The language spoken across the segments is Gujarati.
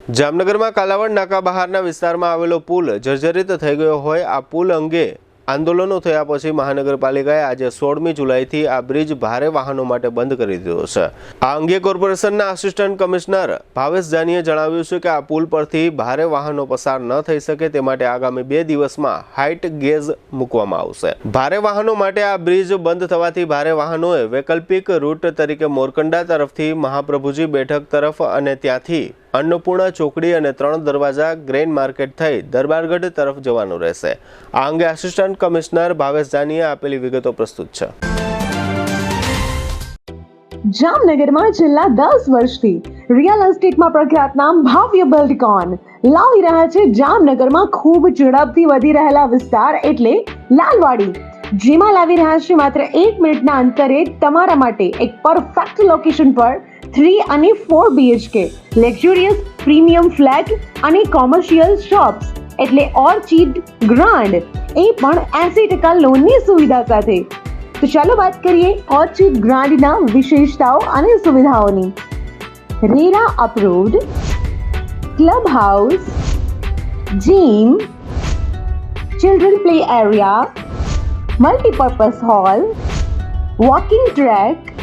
જામનગરમાં કાલાવડ નાકા બહારના વિસ્તારમાં આવેલો પુલ જર્જરિત થઈ ગયો હોય આ પુલ અંગે આંદોલનો થયા પછી મહાનગરપાલિકાએ આજે 16મી જુલાઈથી આ બ્રિજ ભારે વાહનો માટે બંધ કરી દીધો છે। આ અંગે કોર્પોરેશનના આસિસ્ટન્ટ કમિશનર ભાવેશ જાનીએ જણાવ્યું છે કે આ પુલ પરથી ભારે વાહનો પસાર ન થઈ શકે તે માટે આગામી 2 દિવસમાં હાઇટ ગેજ મૂકવામાં આવશે। ભારે વાહનો માટે આ બ્રિજ બંધ થવાથી ભારે વાહનોએ વૈકલ્પિક રૂટ તરીકે મોરકંડા તરફથી મહાપ્રભુજી બેઠક તરફ અને ત્યાંથી अन्नपूर्णा चौकड़ी और 3 दरवाजा ग्रेन मार्केट थई दरबारगढ़ तरफ जवानुं रहेशे। आ अंगे आसिस्टंट कमिश्नर भावेश जानीए आपेली विगतो प्रस्तुत छे। जामनगर में छेल्ला 10 वर्षथी रियल एस्टेट में प्रख्यात नाम भव्य बिल्डकॉन लावी रह्या छे। जामनगर में खूब झड़पथी वधी रहेला विस्तार एटले लालवाड़ी, जेमां लावी रह्या छे मात्र 1 मिनिटना अंतरे तमारा माटे एक परफेक्ट लोकेशन पर 3 અને 4 BHK લક્ઝરિયસ પ્રીમિયમ ફ્લેટ અને કોમર્શિયલ શોપ્સ એટલે ઓર્ચિડ ગ્રાન્ડ એ પણ 80% લોનની સુવિધા સાથે। તો ચાલો વાત કરીએ ઓર્ચિડ ગ્રાન્ડના વિશેષતાઓ અને સુવિધાઓની। RERA approved, club house, gym, children play area, multipurpose hall, walking track,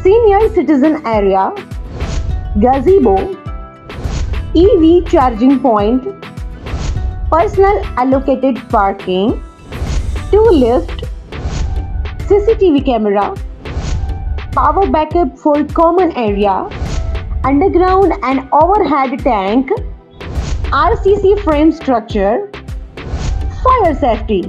senior citizen area, gazebo, EV charging point, personal allocated parking, 2 lift, CCTV camera, power backup for common area, underground and overhead tank, RCC frame structure, fire safety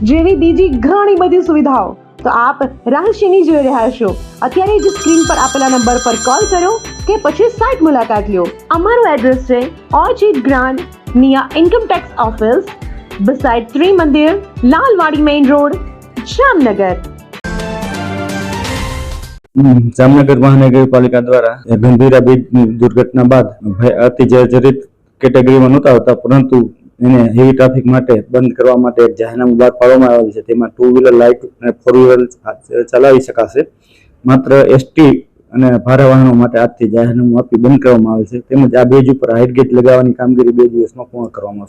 जेवी बीजी घणी बधी सुविधाओं। तो आप रहस्यनी જોઈ રહ્યા છો। અત્યારે જ સ્ક્રીન પર આપેલા નંબર પર કોલ કરો કે પછી સાઇટ મુલાકાત લો। અમારું એડ્રેસ છે orchid grand near income tax office beside ત્રી મંદિર, લાલવાડી મેઇન રોડ, જામનગર। जामनगर महानगरपालिका द्वारा गंभीरा ब्रिज दुर्घटना बाद अति जर्जरित केटेगरीમાં નહોતા હોતા, પરંતુ એને હેવી ટ્રાફિક માટે બંધ કરવા માટે એક જાહેરનામું બહાર પાડવામાં આવેલ છે। તેમાં 2 વ્હીલર લાઇટ અને 4 વ્હીલર ચલાવી શકાશે। માત્ર એસટી અને ભારે વાહનો માટે આજથી જાહેરનામું આપી બંધ કરવામાં આવે છે। તેમજ આ બ્રિજ ઉપર હાઇટ ગેજ લગાવવાની કામગીરી 2 દિવસમાં પૂર્ણ કરવામાં આવશે।